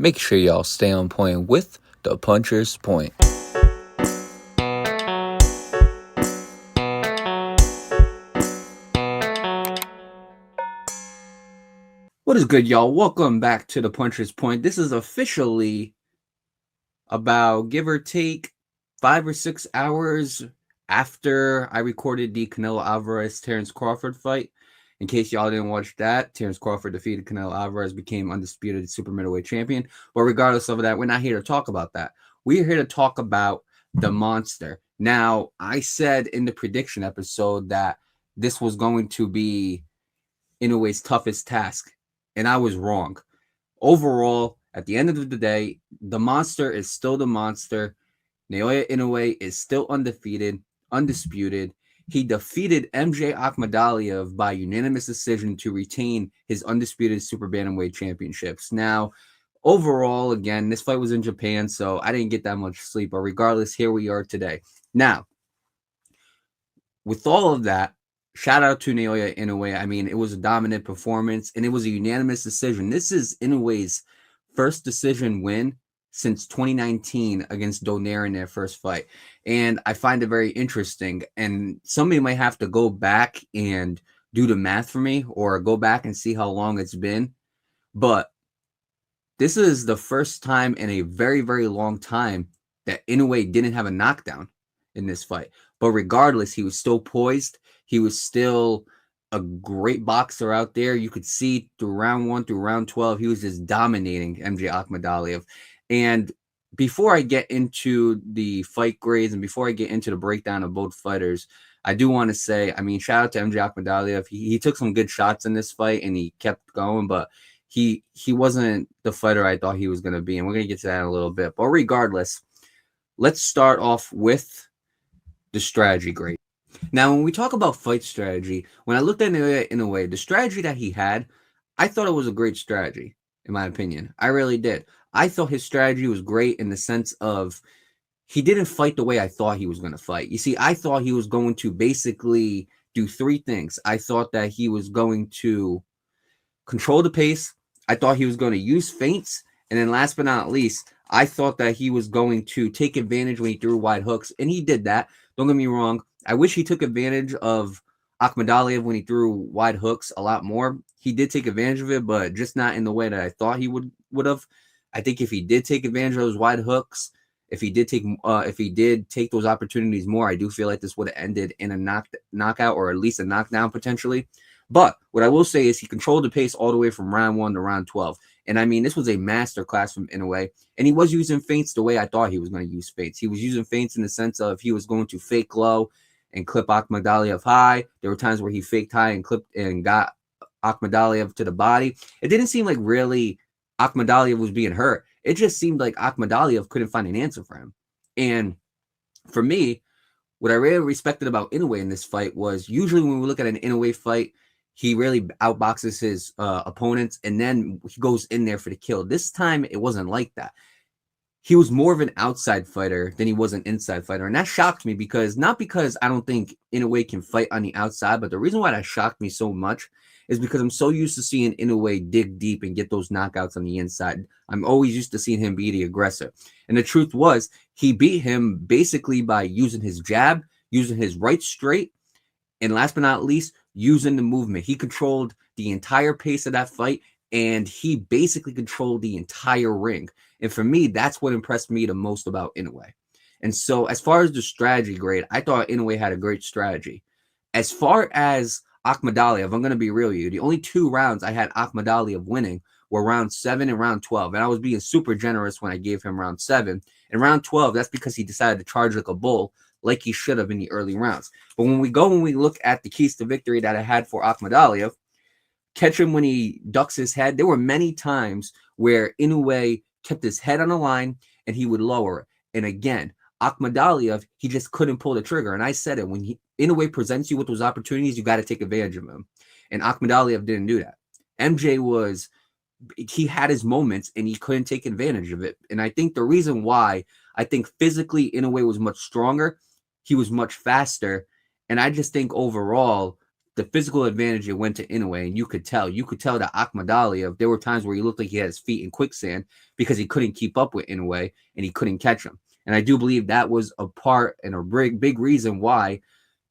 Make sure y'all stay on point with the Puncher's Point. What is good, y'all? Welcome back to the Puncher's Point. This is officially about give or take 5 or 6 hours after I recorded the Canelo Alvarez-Terence Crawford fight. In case y'all didn't watch that, Terence Crawford defeated Canelo Alvarez, became undisputed super middleweight champion. But regardless of that, we're not here to talk about that. We're here to talk about the monster. Now, I said in the prediction episode that this was going to be Inoue's toughest task, and I was wrong. Overall, at the end of the day, the monster is still the monster. Naoya Inoue is still undefeated, undisputed. He defeated MJ Akhmadaliev by unanimous decision to retain his undisputed Super Bantamweight championships. Now, overall, again, this fight was in Japan, so I didn't get that much sleep. But regardless, here we are today. Now, with all of that, shout out to Naoya Inoue. I mean, it was a dominant performance, and it was a unanimous decision. This is Inoue's first decision win since 2019 against Donaire in their first fight. And I find it very interesting. And somebody might have to go back and do the math for me or go back and see how long it's been. But this is the first time in a very, very long time that Inoue didn't have a knockdown in this fight. But regardless, he was still poised. He was still a great boxer out there. You could see through round 1 through round 12, he was just dominating MJ Akhmadaliev. And before I get into the fight grades and before I get into the breakdown of both fighters, I do want to say, I mean, shout out to MJ Akhmadaliev. He took some good shots in this fight and he kept going, but he wasn't the fighter I thought he was going to be. And we're going to get to that in a little bit. But regardless, let's start off with the strategy grade. Now, when we talk about fight strategy, when I looked at it in a way, the strategy that he had, I thought it was a great strategy, in my opinion. I really did. I thought his strategy was great in the sense of he didn't fight the way I thought he was going to fight. You see, I thought he was going to basically do 3 things. I thought that he was going to control the pace. I thought he was going to use feints. And then last but not least, I thought that he was going to take advantage when he threw wide hooks. And he did that. Don't get me wrong. I wish he took advantage of Akhmadaliev when he threw wide hooks a lot more. He did take advantage of it, but just not in the way that I thought he would have. I think if he did take advantage of those wide hooks, if he did take those opportunities more, I do feel like this would have ended in a knockout or at least a knockdown potentially. But what I will say is he controlled the pace all the way from round 1 to round 12. And I mean, this was a masterclass from Inoue. And he was using feints the way I thought he was going to use feints. He was using feints in the sense of he was going to fake low and clip Akhmadaliev high. There were times where he faked high and clipped and got Akhmadaliev to the body. It didn't seem like really Akhmadaliev was being hurt. It just seemed like Akhmadaliev couldn't find an answer for him. And for me, what I really respected about Inoue in this fight was usually when we look at an Inoue fight, he really outboxes his opponents and then he goes in there for the kill. This time, it wasn't like that. He was more of an outside fighter than he was an inside fighter. And that shocked me not because I don't think Inoue can fight on the outside, but the reason why that shocked me so much is because I'm so used to seeing Inoue dig deep and get those knockouts on the inside. I'm always used to seeing him be the aggressor. And the truth was, he beat him basically by using his jab, using his right straight, and last but not least, using the movement. He controlled the entire pace of that fight, and he basically controlled the entire ring. And for me, that's what impressed me the most about Inoue. And so as far as the strategy grade, I thought Inoue had a great strategy. As far as Akhmadaliev, I'm going to be real with you. The only 2 rounds I had Akhmadaliev winning were round 7 and round 12. And I was being super generous when I gave him round 7. And round 12, that's because he decided to charge like a bull, like he should have in the early rounds. But when we look at the keys to victory that I had for Akhmadaliev, catch him when he ducks his head. There were many times where Inoue kept his head on the line and he would lower it. And again, Akhmadaliev, he just couldn't pull the trigger. And I said it, when Inoue presents you with those opportunities, you got to take advantage of them. And Akhmadaliev didn't do that. MJ he had his moments and he couldn't take advantage of it. And I think the reason why, I think physically Inoue was much stronger. He was much faster. And I just think overall, the physical advantage it went to Inoue, and you could tell that Akhmadaliev, there were times where he looked like he had his feet in quicksand because he couldn't keep up with Inoue and he couldn't catch him. And I do believe that was a part and a big reason why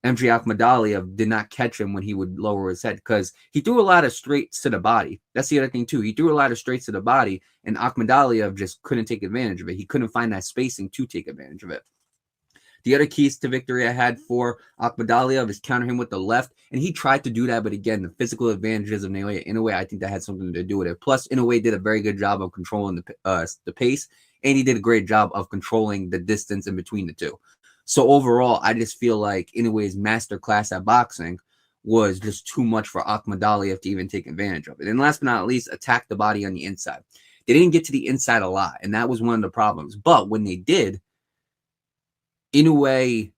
MJ Akhmadaliev did not catch him when he would lower his head, because he threw a lot of straights to the body. That's the other thing too. He threw a lot of straights to the body, and Akhmadaliev just couldn't take advantage of it. He couldn't find that spacing to take advantage of it. The other keys to victory I had for Akhmadaliev is counter him with the left, and he tried to do that, but again, the physical advantages of Naoya Inoue, I think that had something to do with it. Plus, Inoue did a very good job of controlling the pace, and he did a great job of controlling the distance in between the two. So overall, I just feel like Inoue's masterclass at boxing was just too much for Akhmadaliev to even take advantage of it. And last but not least, attack the body on the inside. They didn't get to the inside a lot, and that was one of the problems. But when they did, Inoue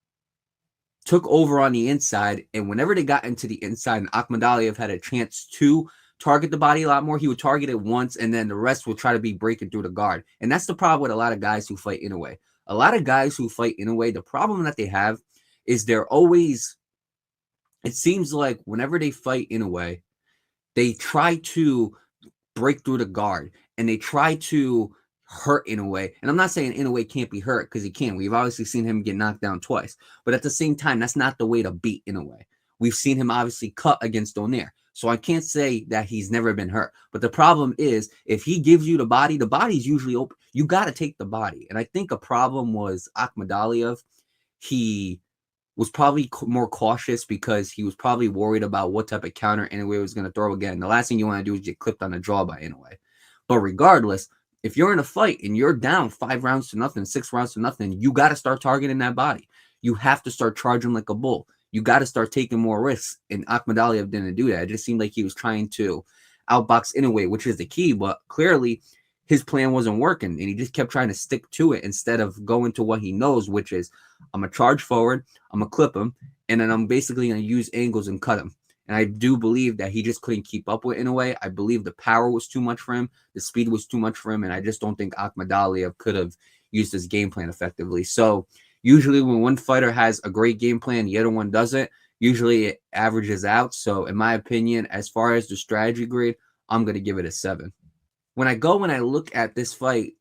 took over on the inside, and whenever they got into the inside and Akhmadaliev had a chance to target the body a lot more, he would target it once, and then the rest would try to be breaking through the guard. And that's the problem with a lot of guys who fight Inoue. A lot of guys who fight Inoue, the problem that they have is they're always, it seems like whenever they fight Inoue, they try to break through the guard and they try to hurt Inoue. And I'm not saying Inoue can't be hurt, because he can. We've obviously seen him get knocked down twice. But at the same time, that's not the way to beat Inoue. We've seen him obviously cut against Donaire. So I can't say that he's never been hurt. But the problem is, if he gives you the body's usually open. You got to take the body. And I think a problem was Akhmadaliev. He was probably more cautious because he was probably worried about what type of counter Inoue was going to throw again. The last thing you want to do is get clipped on the jaw by Inoue. But regardless, if you're in a fight and you're down 5 rounds to nothing, 6 rounds to nothing, you got to start targeting that body. You have to start charging like a bull. You got to start taking more risks. And Akhmadaliev didn't do that. It just seemed like he was trying to outbox Inoue, which is the key. But clearly, his plan wasn't working, and he just kept trying to stick to it instead of going to what he knows, which is, I'm going to charge forward, I'm going to clip him, and then I'm basically going to use angles and cut him. And I do believe that he just couldn't keep up with Inoue. I believe the power was too much for him. The speed was too much for him. And I just don't think Akhmadaliev could have used his game plan effectively. So usually when one fighter has a great game plan, the other one doesn't, usually it averages out. So in my opinion, as far as the strategy grade, I'm going to give it a 7. When I look at this fight,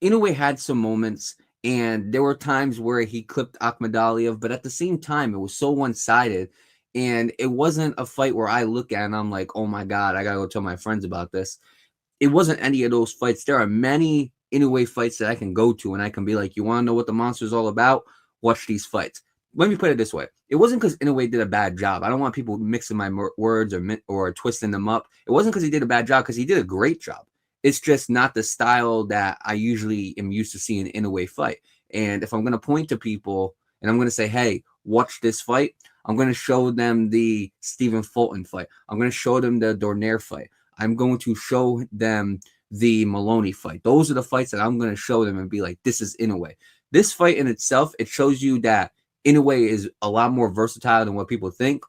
Inoue had some moments, and there were times where he clipped Akhmadaliev, but at the same time, it was so one-sided. And it wasn't a fight where I look at and I'm like, oh my God, I got to go tell my friends about this. It wasn't any of those fights. There are many Inoue fights that I can go to and I can be like, you want to know what the monster is all about? Watch these fights. Let me put it this way. It wasn't because Inoue did a bad job. I don't want people mixing my words or twisting them up. It wasn't because he did a bad job, because he did a great job. It's just not the style that I usually am used to seeing Inoue fight. And if I'm going to point to people and I'm going to say, hey, watch this fight, I'm going to show them the Stephen Fulton fight. I'm going to show them the Donaire fight. I'm going to show them the Maloney fight. Those are the fights that I'm going to show them and be like, this is Inoue. This fight in itself, it shows you that Inoue is a lot more versatile than what people think.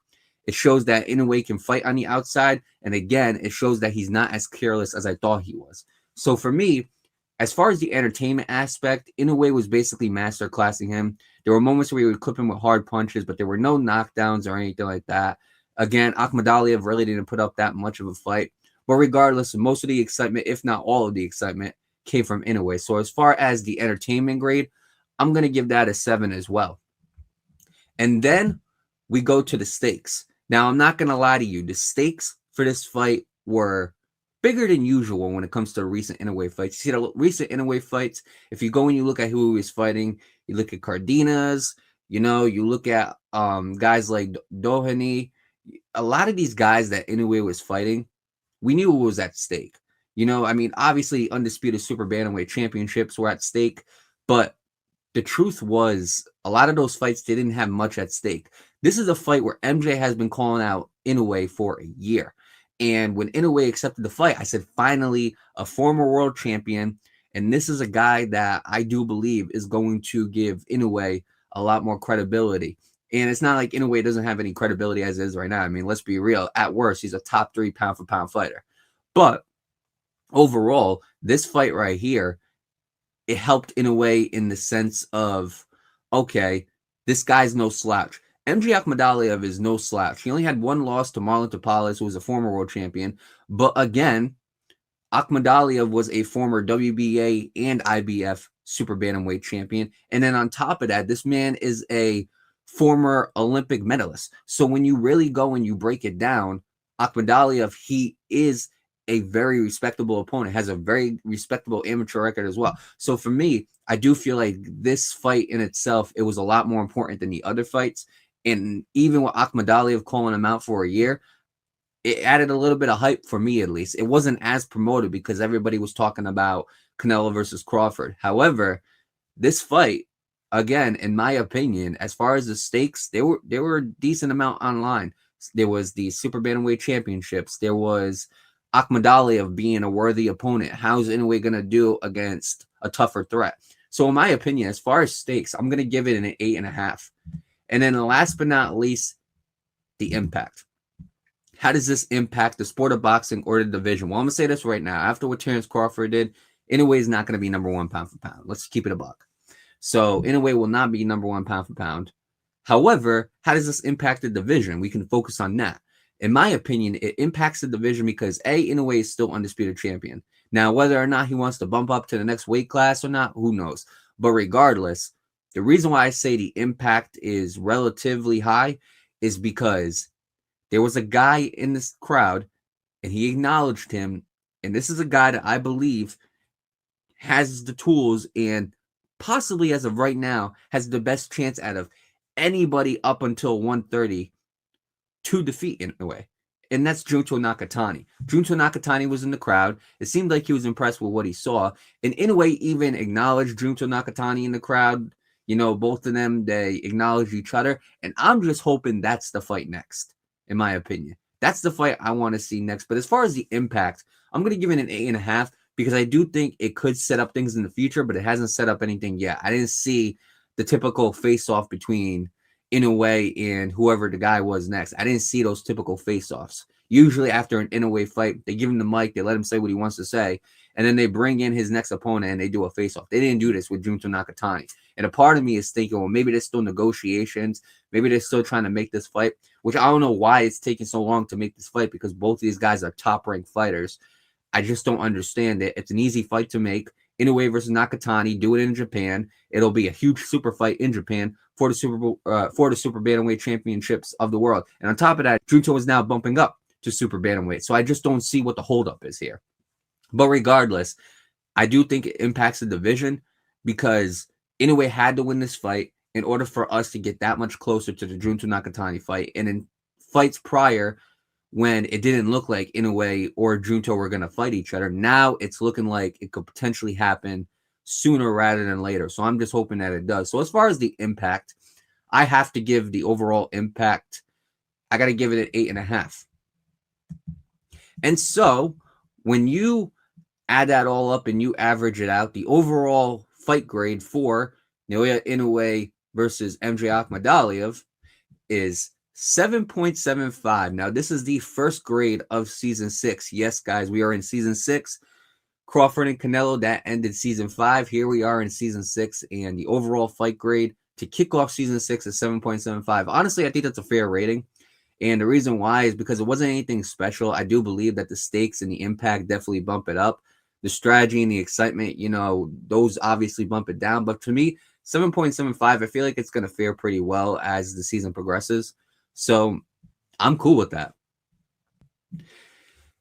It shows that Inoue can fight on the outside. And again, it shows that he's not as careless as I thought he was. So for me, as far as the entertainment aspect, Inoue was basically masterclassing him. There were moments where he would clip him with hard punches, but there were no knockdowns or anything like that. Again, Akhmadaliev really didn't put up that much of a fight. But regardless, most of the excitement, if not all of the excitement, came from Inoue. So as far as the entertainment grade, I'm going to give that a 7 as well. And then we go to the stakes. Now, I'm not going to lie to you. The stakes for this fight were bigger than usual when it comes to recent Inoue fights. You see the recent Inoue fights, if you go and you look at who he was fighting, you look at Cardenas, you look at guys like Doheny. A lot of these guys that Inoue was fighting, we knew what was at stake. Obviously, Undisputed Super Bantamweight Championships were at stake, but the truth was a lot of those fights didn't have much at stake. This is a fight where MJ has been calling out Inoue for a year. And when Inoue accepted the fight, I said, finally, a former world champion. And this is a guy that I do believe is going to give Inoue a lot more credibility. And it's not like Inoue doesn't have any credibility as is right now. I mean, let's be real. At worst, he's a top 3 pound-for-pound fighter. But overall, this fight right here, it helped Inoue in the sense of, okay, this guy's no slouch. MJ Akhmadaliev is no slouch. He only had one loss to Marlon Tapales, who was a former world champion. But again, Akhmadaliev was a former WBA and IBF super bantamweight champion. And then on top of that, this man is a former Olympic medalist. So when you really go and you break it down, Akhmadaliev, he is a very respectable opponent, has a very respectable amateur record as well. So for me, I do feel like this fight in itself, it was a lot more important than the other fights. And even with Akhmadaliev calling him out for a year, it added a little bit of hype for me, at least. It wasn't as promoted because everybody was talking about Canelo versus Crawford. However, this fight, again, in my opinion, as far as the stakes, they were a decent amount online. There was the Super Bantamweight Championships. There was Akhmadaliev being a worthy opponent. How's Inoue going to do against a tougher threat? So in my opinion, as far as stakes, I'm going to give it an 8.5. And then last but not least, the impact. How does this impact the sport of boxing or the division? Well, I'm going to say this right now. After what Terence Crawford did, Inoue is not going to be number one pound for pound. Let's keep it a buck. So Inoue will not be number one pound for pound. However, how does this impact the division? We can focus on that. In my opinion, it impacts the division because Inoue is still undisputed champion. Now, whether or not he wants to bump up to the next weight class or not, who knows? But regardless, the reason why I say the impact is relatively high is because there was a guy in this crowd and he acknowledged him. And this is a guy that I believe has the tools and possibly as of right now has the best chance out of anybody up until 130 to defeat Inoue. And that's Junto Nakatani. Junto Nakatani was in the crowd. It seemed like he was impressed with what he saw. And Inoue even acknowledged Junto Nakatani in the crowd. You know, both of them, they acknowledge each other. And I'm just hoping that's the fight next, in my opinion. That's the fight I want to see next. But as far as the impact, I'm going to give it an 8.5 because I do think it could set up things in the future, but it hasn't set up anything yet. I didn't see the typical face-off between Inoue and whoever the guy was next. I didn't see those typical face-offs. Usually after an Inoue fight, they give him the mic, they let him say what he wants to say, and then they bring in his next opponent and they do a face-off. They didn't do this with Junto Nakatani. And a part of me is thinking, well, maybe there's still negotiations. Maybe they're still trying to make this fight, which I don't know why it's taking so long to make this fight because both of these guys are top-ranked fighters. I just don't understand it. It's an easy fight to make. Inoue versus Nakatani, do it in Japan. It'll be a huge super fight in Japan for the Super Bantamweight Championships of the world. And on top of that, Junto is now bumping up to Super Bantamweight. So I just don't see what the holdup is here. But regardless, I do think it impacts the division because Inoue had to win this fight in order for us to get that much closer to the Junto Nakatani fight. And in fights prior, when it didn't look like Inoue or Junto were going to fight each other, now it's looking like it could potentially happen sooner rather than later. So I'm just hoping that it does. So as far as the impact, I have to give the overall impact, I got to give it an 8.5. And so when you add that all up and you average it out, the overall fight grade for Naoya Inoue versus MJ Akhmadaliev is 7.75. Now, this is the first grade of season 6. Yes, guys, we are in season 6. Crawford and Canelo, that ended season 5. Here we are in season 6, and the overall fight grade to kick off season 6 is 7.75. Honestly, I think that's a fair rating. And the reason why is because it wasn't anything special. I do believe that the stakes and the impact definitely bump it up. The strategy and the excitement, you know, those obviously bump it down. But to me, 7.75, I feel like it's going to fare pretty well as the season progresses. So I'm cool with that.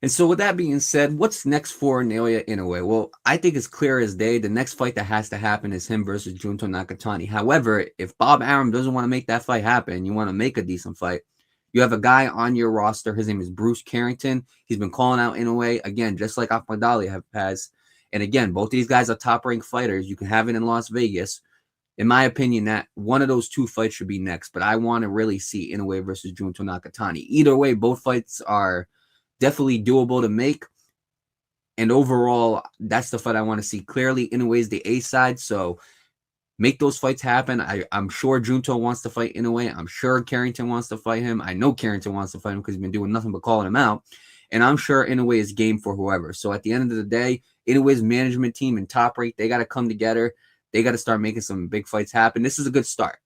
And so with that being said, what's next for Naoya Inoue? Well, I think it's clear as day. The next fight that has to happen is him versus Junto Nakatani. However, if Bob Arum doesn't want to make that fight happen, you want to make a decent fight, you have a guy on your roster. His name is Bruce Carrington. He's been calling out Inoue, again, just like Akhmadaliev has. And again, both of these guys are top-ranked fighters. You can have it in Las Vegas. In my opinion, that one of those two fights should be next. But I want to really see Inoue versus Junto Nakatani. Either way, both fights are definitely doable to make. And overall, that's the fight I want to see. Clearly, Inoue is the A side, so make those fights happen. I'm sure Junto wants to fight Inoue. I'm sure Carrington wants to fight him. I know Carrington wants to fight him because he's been doing nothing but calling him out. And I'm sure Inoue is game for whoever. So at the end of the day, Inoue's management team and Top Rank, they got to come together. They got to start making some big fights happen. This is a good start.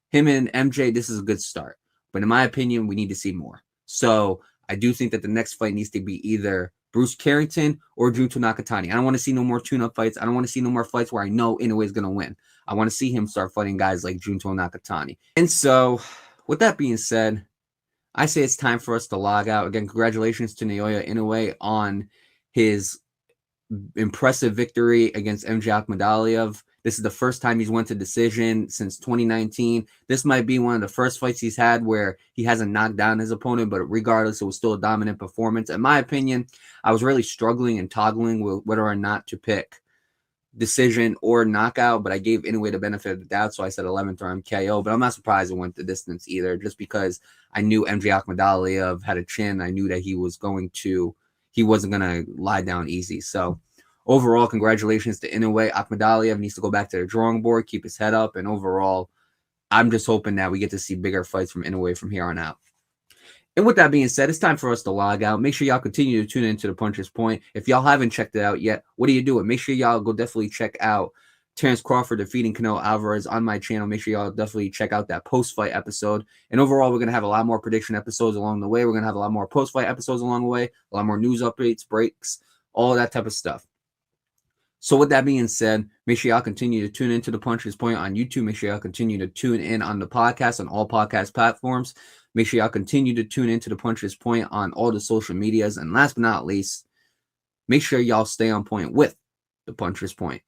him and MJ, this is a good start. But in my opinion, we need to see more. So I do think that the next fight needs to be either Bruce Carrington or Junto Nakatani. I don't want to see no more tune-up fights. I don't want to see no more fights where I know Inoue is going to win. I want to see him start fighting guys like Junto Nakatani. And so, with that being said, I say it's time for us to log out. Again, congratulations to Naoya Inoue on his impressive victory against MJ Akhmadaliev. This is the first time he's went to decision since 2019. This might be one of the first fights he's had where he hasn't knocked down his opponent, but regardless, it was still a dominant performance. In my opinion, I was really struggling and toggling with whether or not to pick decision or knockout, but I gave Inoue the benefit of the doubt, so I said 11th round KO. But I'm not surprised it went the distance either, just because I knew MJ Akhmadaliev had a chin. I knew that he wasn't gonna lie down easy. So overall, congratulations to Inoue. Akhmadaliev needs to go back to the drawing board, keep his head up, and overall, I'm just hoping that we get to see bigger fights from Inoue from here on out. And with that being said, it's time for us to log out. Make sure y'all continue to tune into the Puncher's Point. If y'all haven't checked it out yet, what are you doing? Make sure y'all go definitely check out Terrence Crawford defeating Canelo Alvarez on my channel. Make sure y'all definitely check out that post-fight episode. And overall, we're going to have a lot more prediction episodes along the way. We're going to have a lot more post-fight episodes along the way, a lot more news updates, breaks, all that type of stuff. So with that being said, make sure y'all continue to tune into the Puncher's Point on YouTube. Make sure y'all continue to tune in on the podcast on all podcast platforms. Make sure y'all continue to tune into the Puncher's Point on all the social medias. And last but not least, make sure y'all stay on point with the Puncher's Point.